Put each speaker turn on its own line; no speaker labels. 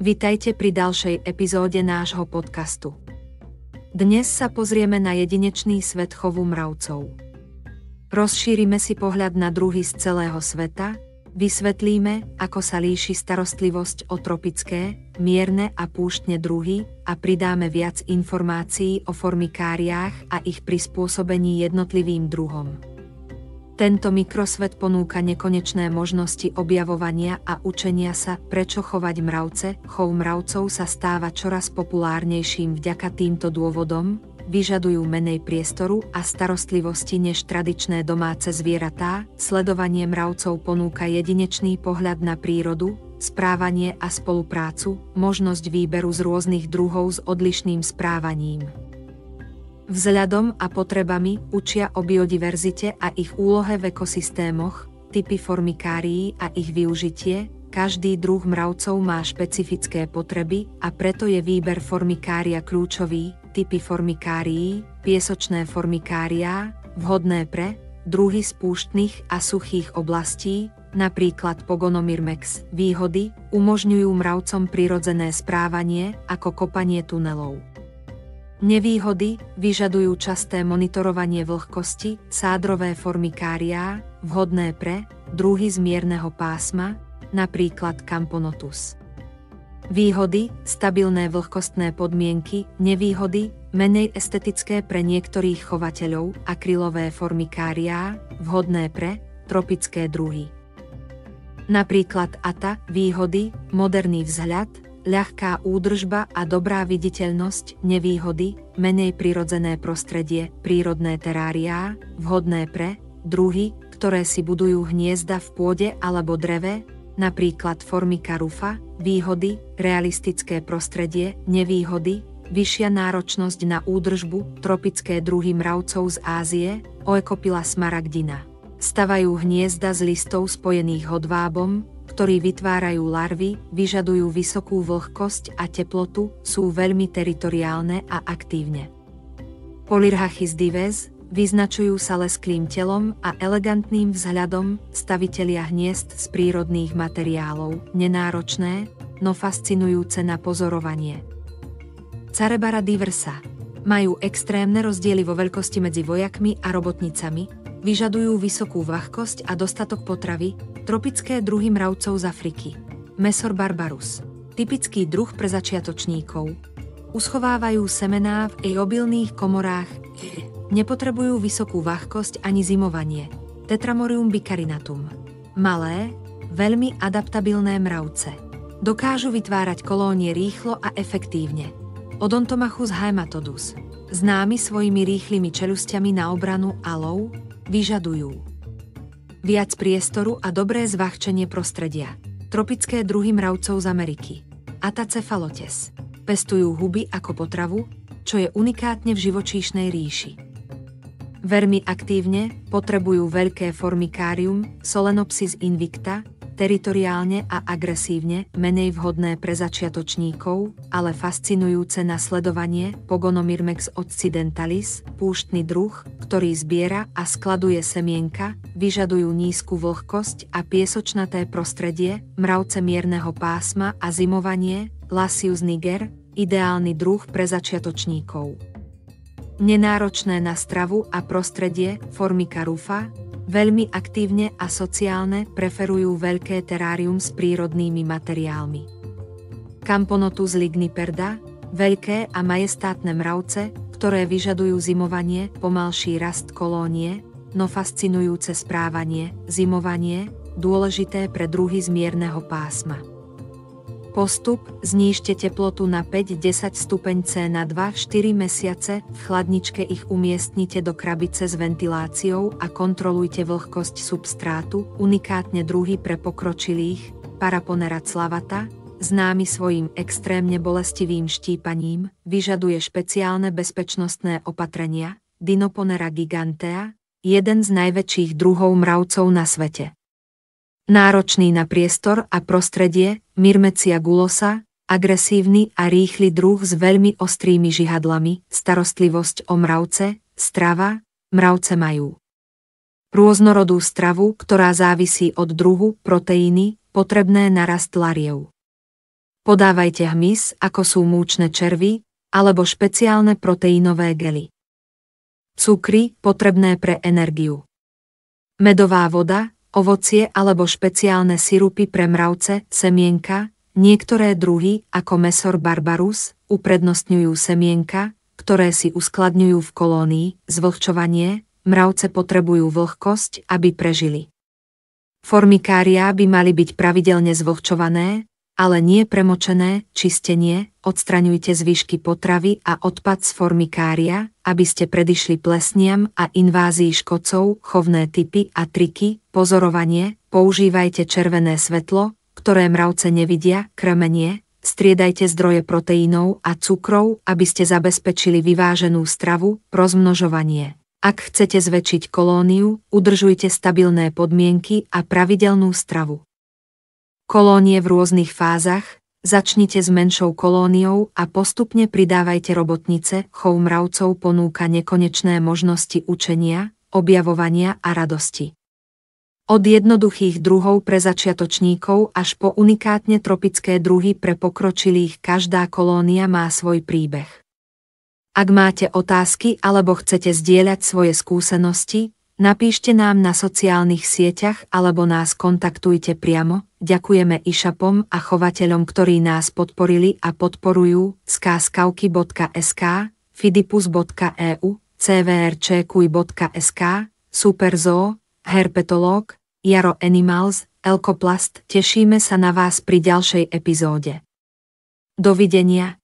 Vitajte pri ďalšej epizóde nášho podcastu. Dnes sa pozrieme na jedinečný svet chovu mravcov. Rozšírime si pohľad na druhy z celého sveta, vysvetlíme, ako sa líši starostlivosť o tropické, mierne a púštne druhy a pridáme viac informácií o formikáriách a ich prispôsobení jednotlivým druhom. Tento mikrosvet ponúka nekonečné možnosti objavovania a učenia sa, prečo chovať mravce. Chov mravcov sa stáva čoraz populárnejším vďaka týmto dôvodom, vyžadujú menej priestoru a starostlivosti než tradičné domáce zvieratá. Sledovanie mravcov ponúka jedinečný pohľad na prírodu, správanie a spoluprácu, možnosť výberu z rôznych druhov s odlišným správaním. Vzhľadom a potrebami učia o biodiverzite a ich úlohe v ekosystémoch, typy formikárií a ich využitie. Každý druh mravcov má špecifické potreby a preto je výber formikária kľúčový. Typy formikárií, piesočné formikáriá, vhodné pre druhy z púštnych a suchých oblastí, napríklad Pogonomyrmex. Výhody umožňujú mravcom prirodzené správanie ako kopanie tunelov. Nevýhody vyžadujú časté monitorovanie vlhkosti. Sádrové formikáriá, vhodné pre druhy z mierneho pásma, napríklad Camponotus. Výhody, stabilné vlhkostné podmienky. Nevýhody, menej estetické pre niektorých chovateľov. Akrylové formikáriá, vhodné pre tropické druhy. Napríklad Ata. Výhody, moderný vzhľad, ľahká údržba a dobrá viditeľnosť. Nevýhody, menej prirodzené prostredie. Prírodné teráriá, vhodné pre druhy, ktoré si budujú hniezda v pôde alebo dreve, napríklad Formica rufa. Výhody, realistické prostredie. Nevýhody, vyššia náročnosť na údržbu. Tropické druhy mravcov z Ázie, Oecopila smaragdina, stavajú hniezda z listov spojených hodvábom, ktorí vytvárajú larvy, vyžadujú vysokú vlhkosť a teplotu, sú veľmi teritoriálne a aktívne. Polyrhachis dives vyznačujú sa lesklým telom a elegantným vzhľadom. Stavitelia hniezd z prírodných materiálov, nenáročné, no fascinujúce na pozorovanie. Carebara diversa majú extrémne rozdiely vo veľkosti medzi vojakmi a robotnicami, vyžadujú vysokú vľahkosť a dostatok potravy. Tropické druhy mravcov z Afriky. Mesor barbarus. Typický druh pre začiatočníkov. Uschovávajú semená v obilných komorách. Nepotrebujú vysokú vľahkosť ani zimovanie. Tetramorium bicarinatum. Malé, veľmi adaptabilné mravce. Dokážu vytvárať kolónie rýchlo a efektívne. Odontomachus haematodus, známy svojimi rýchlymi čelusťami na obranu a lov, vyžadujú viac priestoru a dobré zváhčenie prostredia. Tropické druhy mravcov z Ameriky. Ata cephalotes. Pestujú huby ako potravu, čo je unikátne v živočíšnej ríši. Veľmi aktívne potrebujú veľké formikárium, Solenopsis invicta, teritoriálne a agresívne, menej vhodné pre začiatočníkov, ale fascinujúce na sledovanie. Pogonomyrmex occidentalis, púštny druh, ktorý zbiera a skladuje semienka, vyžadujú nízku vlhkosť a piesočnaté prostredie. Mravce mierneho pásma a zimovanie, Lasius niger, ideálny druh pre začiatočníkov. Nenáročné na stravu a prostredie, Formica rufa, veľmi aktívne a sociálne, preferujú veľké terárium s prírodnými materiálmi. Camponotus ligniperda, veľké a majestátne mravce, ktoré vyžadujú zimovanie, pomalší rast kolónie, no fascinujúce správanie, zimovanie, dôležité pre druhy z mierneho pásma. Postup: znížte teplotu na 5-10 stupeň C na 2-4 mesiace, v chladničke ich umiestnite do krabice s ventiláciou a kontrolujte vlhkosť substrátu. Unikátne druhy pre pokročilých, Paraponera clavata, známy svojím extrémne bolestivým štípaním, vyžaduje špeciálne bezpečnostné opatrenia. Dinoponera gigantea, jeden z najväčších druhov mravcov na svete. Náročný na priestor a prostredie, Myrmecia gulosa, agresívny a rýchly druh s veľmi ostrými žihadlami. Starostlivosť o mravce, strava, mravce majú rôznorodú stravu, ktorá závisí od druhu, proteíny, potrebné na rast lariev. Podávajte hmyz, ako sú múčne červy, alebo špeciálne proteínové gely. Cukry, potrebné pre energiu. Medová voda, ovocie alebo špeciálne sirupy pre mravce, semienka, niektoré druhy, ako Mesor barbarus, uprednostňujú semienka, ktoré si uskladňujú v kolónii, zvlhčovanie, mravce potrebujú vlhkosť, aby prežili. Formikária by mali byť pravidelne zvlhčované, ale nie premočené, čistenie, odstraňujte zvyšky potravy a odpad z formikária, aby ste predišli plesniam a invázii škodcov, chovné typy a triky, pozorovanie, používajte červené svetlo, ktoré mravce nevidia, krmenie, striedajte zdroje proteínov a cukrov, aby ste zabezpečili vyváženú stravu, rozmnožovanie. Ak chcete zväčšiť kolóniu, udržujte stabilné podmienky a pravidelnú stravu. Kolónie v rôznych fázach, začnite s menšou kolóniou a postupne pridávajte robotnice, chov mravcov ponúka nekonečné možnosti učenia, objavovania a radosti. Od jednoduchých druhov pre začiatočníkov až po unikátne tropické druhy pre pokročilých každá kolónia má svoj príbeh. Ak máte otázky alebo chcete zdieľať svoje skúsenosti, napíšte nám na sociálnych sieťach alebo nás kontaktujte priamo. Ďakujeme e-shopom a chovateľom, ktorí nás podporili a podporujú, skskauky.sk, fidipus.eu, cvrčkuj.sk, Superzoo, Herpetológ, Jaro Animals, Elkoplast. Tešíme sa na vás pri ďalšej epizóde. Dovidenia.